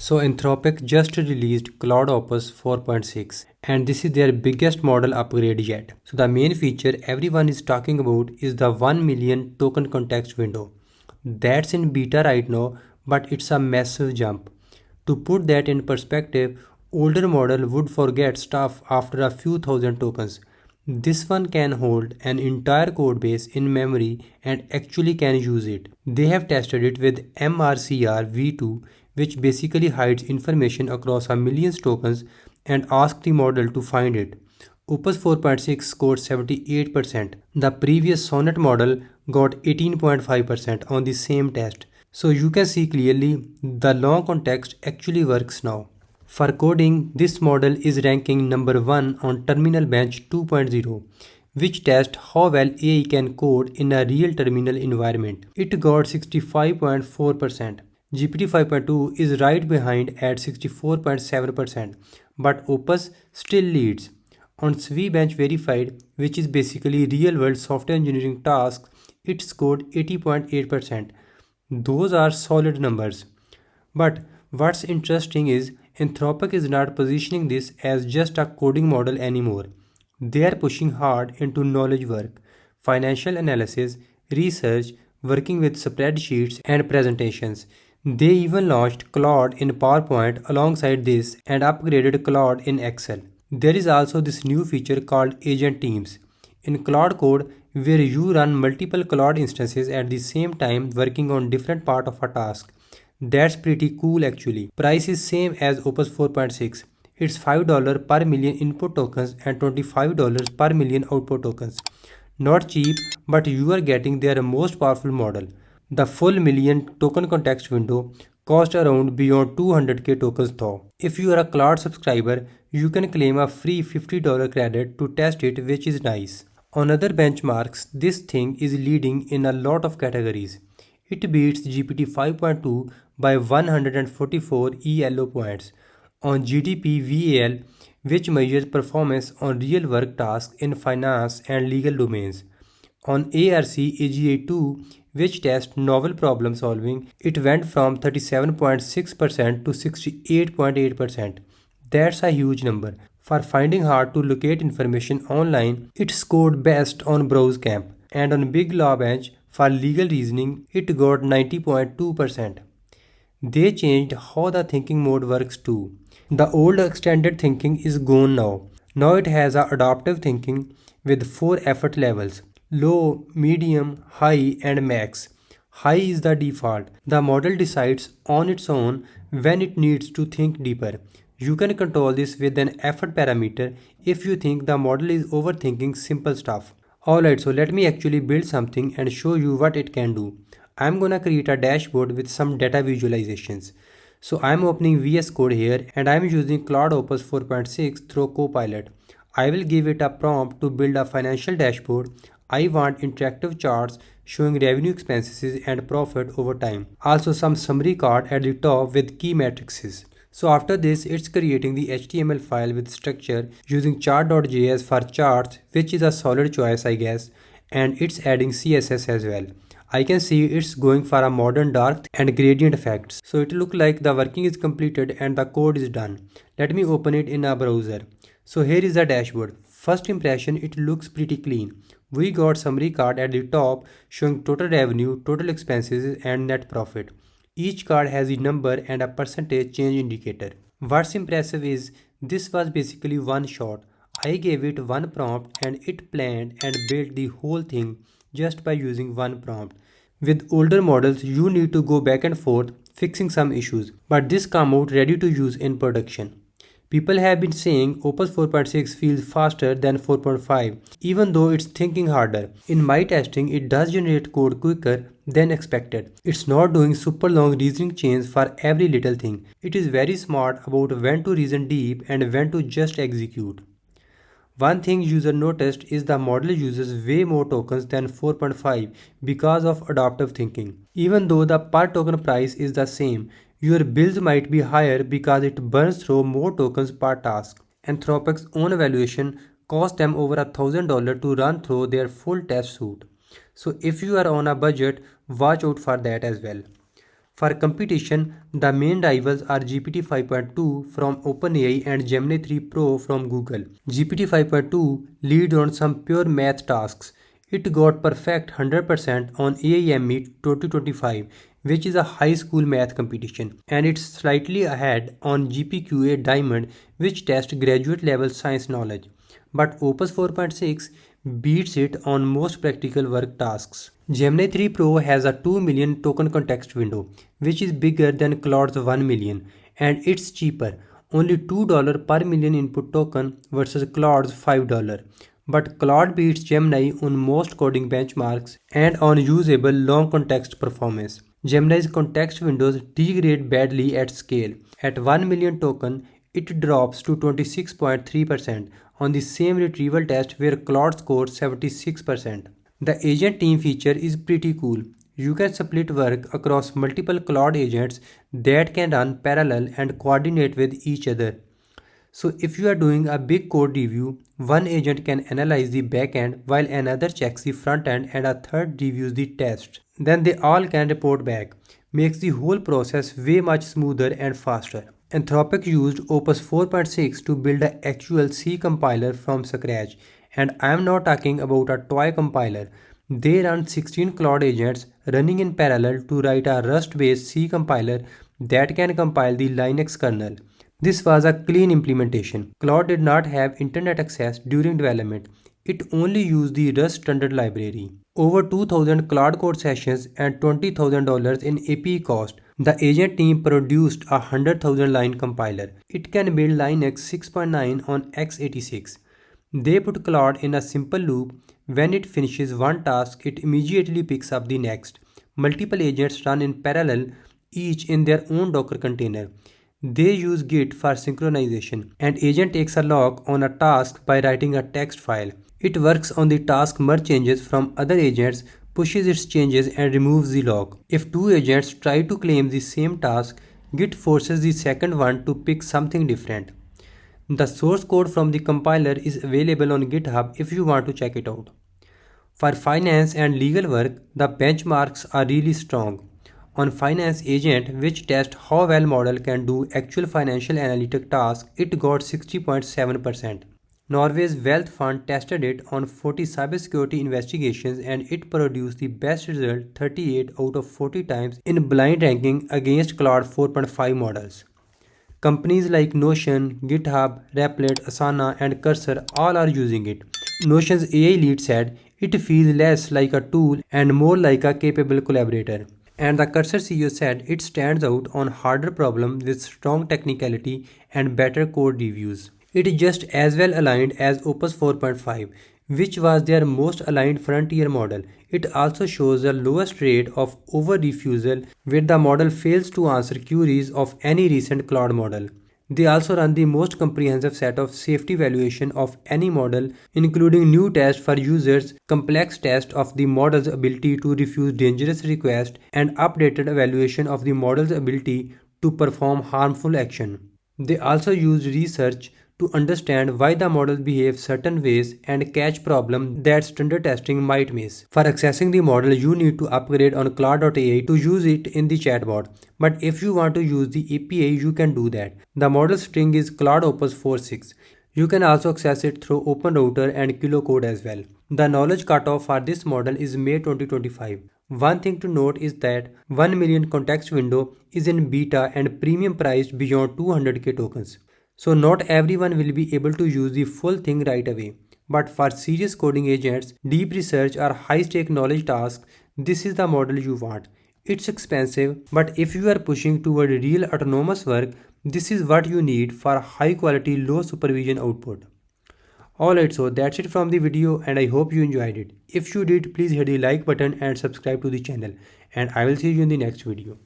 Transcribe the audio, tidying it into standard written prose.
So Anthropic just released Claude Opus 4.6 and this is their biggest model upgrade yet. So the main feature everyone is talking about is the 1 million token context window. That's in beta right now, but it's a massive jump. To put that in perspective, older model would forget stuff after a few thousand tokens. This one can hold an entire codebase in memory and actually can use it. They have tested it with MRCR v2, which basically hides information across a million tokens and asks the model to find it. Opus 4.6 scored 78%. The previous Sonnet model got 18.5% on the same test. So you can see clearly the long context actually works now. For coding, this model is ranking number 1 on Terminal Bench 2.0, which tests how well AI can code in a real terminal environment. It got 65.4%. GPT 5.2 is right behind at 64.7%, but Opus still leads. On SWE Bench Verified, which is basically real-world software engineering tasks, it scored 80.8%. Those are solid numbers. But what's interesting is Anthropic is not positioning this as just a coding model anymore. They are pushing hard into knowledge work, financial analysis, research, working with spreadsheets and presentations. They even launched Claude in PowerPoint alongside this and upgraded Claude in Excel. There is also this new feature called Agent Teams in Claude Code where you run multiple Claude instances at the same time working on different part of a task. That's pretty cool actually. Price is same as Opus 4.6. It's $5 per million input tokens and $25 per million output tokens. Not cheap, but you are getting their most powerful model. The full million token context window cost around beyond 200k tokens though. If you are a Claude subscriber, you can claim a free $50 credit to test it, which is nice. On other benchmarks, this thing is leading in a lot of categories. It beats GPT 5.2 by 144 ELO points. On GDP VAL, which measures performance on real work tasks in finance and legal domains. On ARC AGA2, which tests novel problem solving, it went from 37.6% to 68.8%. That's a huge number. For finding hard to locate information online, it scored best on BrowseCamp, and on Big Law Bench for legal reasoning, it got 90.2%. They changed how the thinking mode works too. The old extended thinking is gone now. Now it has a adaptive thinking with 4 effort levels: low, medium, high and max. High is the default. The model decides on its own when it needs to think deeper. You can control this with an effort parameter if you think the model is overthinking simple stuff. Alright, so let me actually build something and show you what it can do. I'm gonna create a dashboard with some data visualizations. So I'm opening VS Code here and I'm using Claude Opus 4.6 through Copilot. I will give it a prompt to build a financial dashboard. I want interactive charts showing revenue, expenses and profit over time. Also some summary card at the top with key matrices. So after this, it's creating the HTML file with structure using chart.js for charts, which is a solid choice I guess, and it's adding CSS as well. I can see it's going for a modern dark and gradient effects. So it looks like the working is completed and the code is done. Let me open it in a browser. So here is the dashboard. First impression, it looks pretty clean. We got summary card at the top showing total revenue, total expenses and net profit. Each card has a number and a percentage change indicator. What's impressive is this was basically one shot. I gave it one prompt and it planned and built the whole thing just by using one prompt. With older models, you need to go back and forth fixing some issues, but this came out ready to use in production. People have been saying Opus 4.6 feels faster than 4.5, even though it's thinking harder. In my testing, it does generate code quicker than expected. It's not doing super long reasoning chains for every little thing. It is very smart about when to reason deep and when to just execute. One thing user noticed is the model uses way more tokens than 4.5 because of adaptive thinking. Even though the per token price is the same, your bills might be higher because it burns through more tokens per task. Anthropic's own evaluation cost them over $1,000 to run through their full test suite. So if you are on a budget, watch out for that as well. For competition, the main rivals are GPT-5.2 from OpenAI and Gemini 3 Pro from Google. GPT-5.2 leads on some pure math tasks. It got perfect 100% on AIME 2025, which is a high school math competition, and it's slightly ahead on GPQA Diamond, which tests graduate level science knowledge. But Opus 4.6 beats it on most practical work tasks. Gemini 3 Pro has a 2 million token context window, which is bigger than Claude's 1 million, and it's cheaper, only $2 per million input token versus Claude's $5. But Claude beats Gemini on most coding benchmarks and on usable long context performance. Gemini's context windows degrade badly at scale. At 1 million token, it drops to 26.3% on the same retrieval test where Claude scored 76%. The agent team feature is pretty cool. You can split work across multiple Claude agents that can run parallel and coordinate with each other. So if you are doing a big code review, one agent can analyze the backend while another checks the front end and a third reviews the test. Then they all can report back. Makes the whole process way much smoother and faster. Anthropic used Opus 4.6 to build an actual C compiler from scratch, and I am not talking about a toy compiler. They run 16 Claude agents running in parallel to write a Rust-based C compiler that can compile the Linux kernel. This was a clean implementation. Claude did not have internet access during development. It only used the Rust standard library. Over 2,000 Claude code sessions and $20,000 in API cost, the agent team produced a 100,000 line compiler. It can build Linux 6.9 on x86. They put Claude in a simple loop. When it finishes one task, it immediately picks up the next. Multiple agents run in parallel, each in their own Docker container. They use Git for synchronization. An agent takes a log on a task by writing a text file. It works on the task merge changes from other agents, pushes its changes and removes the log. If two agents try to claim the same task, Git forces the second one to pick something different. The source code from the compiler is available on GitHub if you want to check it out. For finance and legal work, the benchmarks are really strong. On Finance Agent, which tests how well model can do actual financial analytic tasks, it got 60.7%. Norway's Wealth Fund tested it on 40 cybersecurity investigations and it produced the best result 38 out of 40 times in blind ranking against Claude 4.5 models. Companies like Notion, GitHub, Replit, Asana and Cursor all are using it. Notion's AI lead said it feels less like a tool and more like a capable collaborator. And the Cursor CEO said it stands out on harder problems with strong technicality and better code reviews. It is just as well aligned as Opus 4.5, which was their most aligned frontier model. It also shows the lowest rate of over-refusal where the model fails to answer queries of any recent Claude model. They also run the most comprehensive set of safety evaluation of any model, including new tests for users, complex test of the model's ability to refuse dangerous requests, and updated evaluation of the model's ability to perform harmful action. They also use research to understand why the model behaves certain ways and catch problems that standard testing might miss. For accessing the model, you need to upgrade on Claude.ai to use it in the chatbot. But if you want to use the API, you can do that. The model string is Claude Opus 4.6. You can also access it through OpenRouter and KiloCode as well. The knowledge cutoff for this model is May 2025. One thing to note is that 1 million context window is in beta and premium priced beyond 200k tokens. So not everyone will be able to use the full thing right away. But for serious coding agents, deep research or high-stake knowledge tasks, this is the model you want. It's expensive, but if you are pushing toward real autonomous work, this is what you need for high-quality, low-supervision output. Alright, so that's it from the video and I hope you enjoyed it. If you did, please hit the like button and subscribe to the channel. And I will see you in the next video.